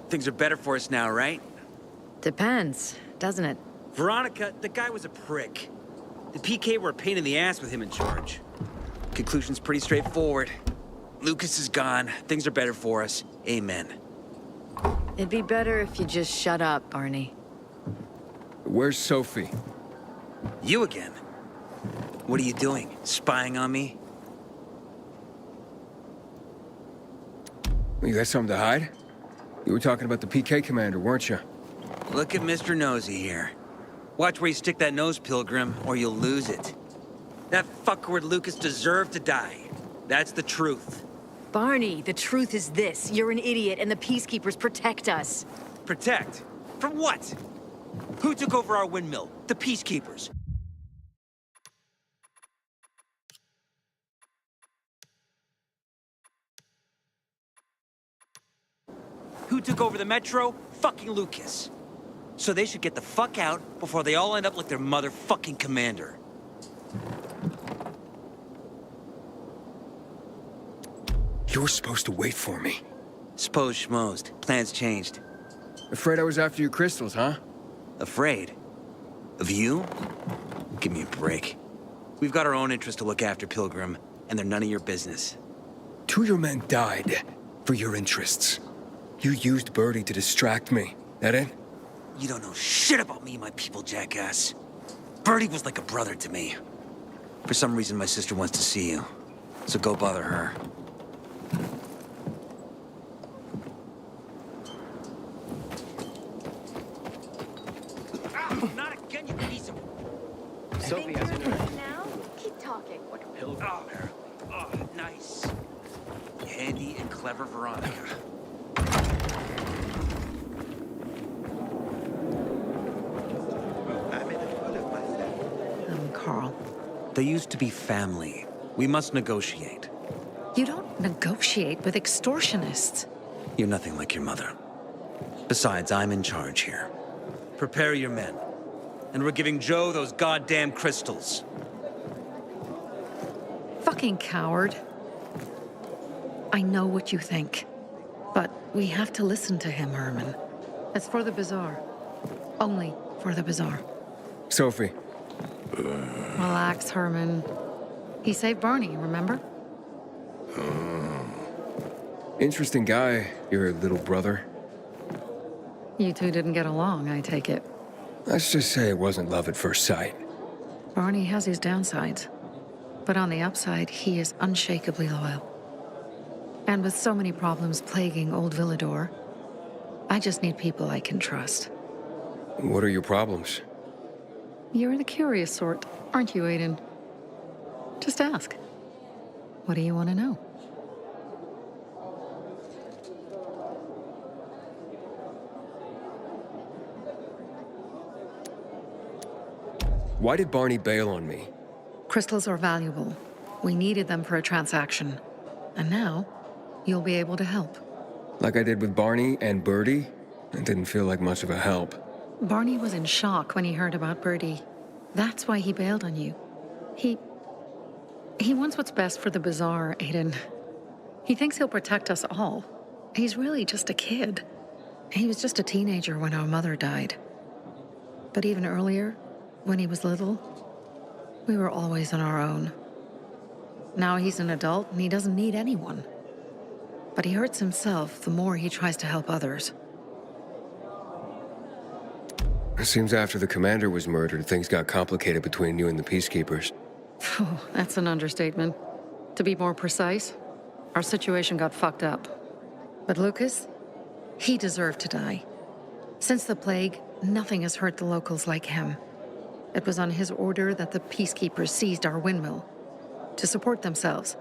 Things are better for us now, right? Depends, doesn't it? Veronica, the guy was a prick. The PK were a pain in the ass with him in charge. Conclusion's pretty straightforward. Lucas is gone. Things are better for us. Amen. It'd be better if you just shut up, Barney. Where's Sophie? You again? What are you doing? Spying on me? You got something to hide? You were talking about the PK commander, weren't you? Look at Mr. Nosy here. Watch where you stick that nose, Pilgrim, or you'll lose it. That fuckward Lucas deserved to die. That's the truth. Barney, the truth is this. You're an idiot, and the Peacekeepers protect us. Protect? From what? Who took over our windmill? The Peacekeepers. Who took over the Metro? Fucking Lucas. So they should get the fuck out before they all end up like their motherfucking commander. You were supposed to wait for me. S'pose schmozed. Plans changed. Afraid I was after your crystals, huh? Afraid? Of you? Give me a break. We've got our own interests to look after, Pilgrim, and they're none of your business. 2 of your men died for your interests. You used Birdie to distract me. That it? You don't know shit about me and my people, jackass. Birdie was like a brother to me. For some reason, my sister wants to see you. So go bother her. Ow, not again, you piece of... Sophie has it. Now, keep talking. Like a pilgrim. Oh, nice. Handy and clever Veronica. Carl. They used to be family. We must negotiate. You don't negotiate with extortionists. You're nothing like your mother. Besides, I'm in charge here. Prepare your men. And we're giving Joe those goddamn crystals. Fucking coward. I know what you think. But we have to listen to him, Herman. It's for the Bazaar. Only for the Bazaar. Sophie. Relax, Herman. He saved Barney, remember? Interesting guy, your little brother. You two didn't get along, I take it. Let's just say it wasn't love at first sight. Barney has his downsides. But on the upside, he is unshakably loyal. And with so many problems plaguing old Villador, I just need people I can trust. What are your problems? You're the curious sort, aren't you, Aiden? Just ask. What do you want to know? Why did Barney bail on me? Crystals are valuable. We needed them for a transaction. And now, you'll be able to help. Like I did with Barney and Birdie? It didn't feel like much of a help. Barney was in shock when he heard about Birdie. That's why he bailed on you. He wants what's best for the Bazaar, Aiden. He thinks he'll protect us all. He's really just a kid. He was just a teenager when our mother died. But even earlier, when he was little, we were always on our own. Now he's an adult and he doesn't need anyone. But he hurts himself the more he tries to help others. It seems after the commander was murdered, things got complicated between you and the Peacekeepers. Oh, that's an understatement. To be more precise, our situation got fucked up. But Lucas, he deserved to die. Since the plague, nothing has hurt the locals like him. It was on his order that the Peacekeepers seized our windmill. To support themselves,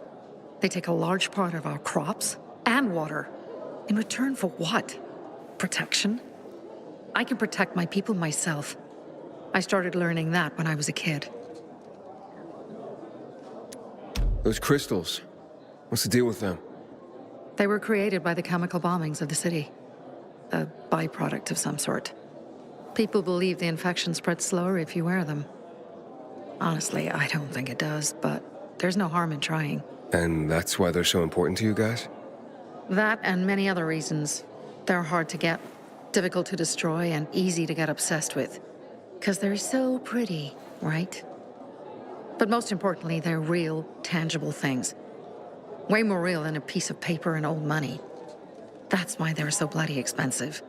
they take a large part of our crops and water. In return for what? Protection? I can protect my people myself. I started learning that when I was a kid. Those crystals, what's the deal with them? They were created by the chemical bombings of the city. A byproduct of some sort. People believe the infection spreads slower if you wear them. Honestly, I don't think it does, but there's no harm in trying. And that's why they're so important to you guys? That and many other reasons. They're hard to get, difficult to destroy, and easy to get obsessed with. Because they're so pretty, right? But most importantly, they're real, tangible things. Way more real than a piece of paper and old money. That's why they're so bloody expensive.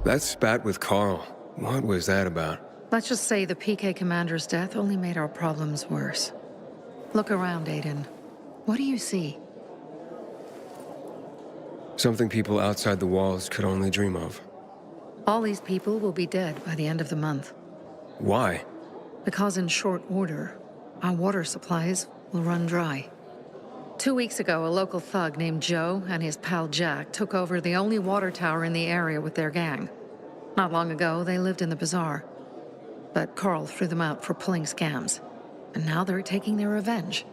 That spat with Carl. What was that about? Let's just say the PK commander's death only made our problems worse. Look around, Aiden. What do you see? Something people outside the walls could only dream of. All these people will be dead by the end of the month. Why? Because in short order, our water supplies will run dry. 2 weeks ago, a local thug named Joe and his pal Jack took over the only water tower in the area with their gang. Not long ago, they lived in the bazaar. But Carl threw them out for pulling scams. And now they're taking their revenge.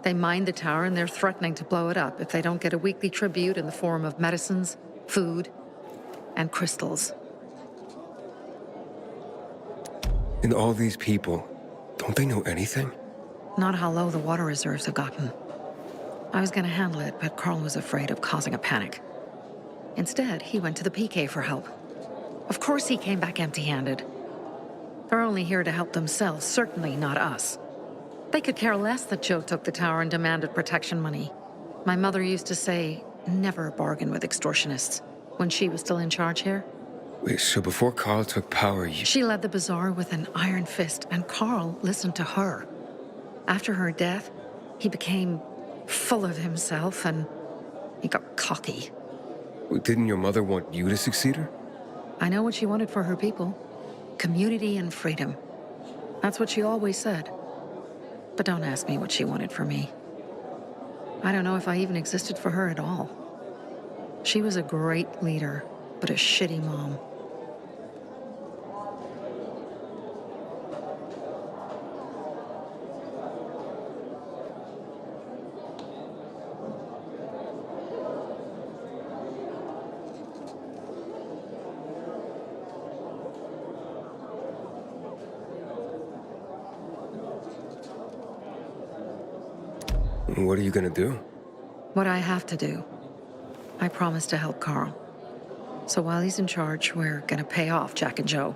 They mined the tower and they're threatening to blow it up if they don't get a weekly tribute in the form of medicines, food, and crystals. And all these people, don't they know anything? Not how low the water reserves have gotten. I was gonna handle it, but Carl was afraid of causing a panic. Instead, he went to the PK for help. Of course he came back empty-handed. They're only here to help themselves, certainly not us. They could care less that Joe took the tower and demanded protection money. My mother used to say, never bargain with extortionists, when she was still in charge here. Wait, so before Carl took power, you... She led the bazaar with an iron fist, and Carl listened to her. After her death, he became full of himself, and he got cocky. Wait, didn't your mother want you to succeed her? I know what she wanted for her people. Community and freedom. That's what she always said. But don't ask me what she wanted for me. I don't know if I even existed for her at all. She was a great leader, but a shitty mom. What are you gonna do? What I have to do. I promised to help Carl. So while he's in charge, we're gonna pay off Jack and Joe.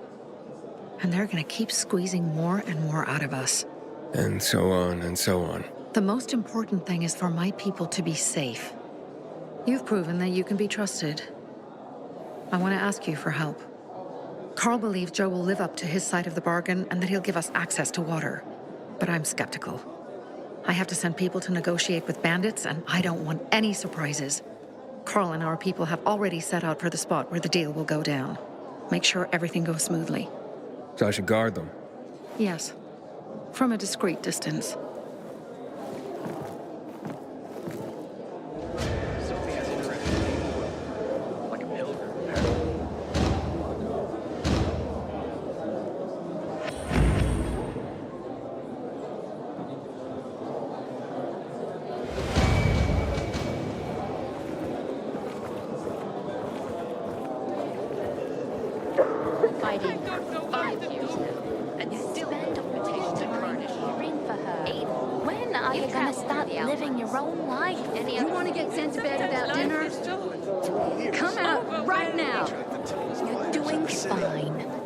And they're gonna keep squeezing more and more out of us. And so on and so on. The most important thing is for my people to be safe. You've proven that you can be trusted. I want to ask you for help. Carl believes Joe will live up to his side of the bargain and that he'll give us access to water. But I'm skeptical. I have to send people to negotiate with bandits, and I don't want any surprises. Carl and our people have already set out for the spot where the deal will go down. Make sure everything goes smoothly. So I should guard them? Yes. From a discreet distance. Sophie has interacted like a pilgrim. Fighting for 5 years now, and still spend all time caring for her. When are you gonna start living your own life? You want to get sent to bed without dinner? Come out right now. You're doing fine.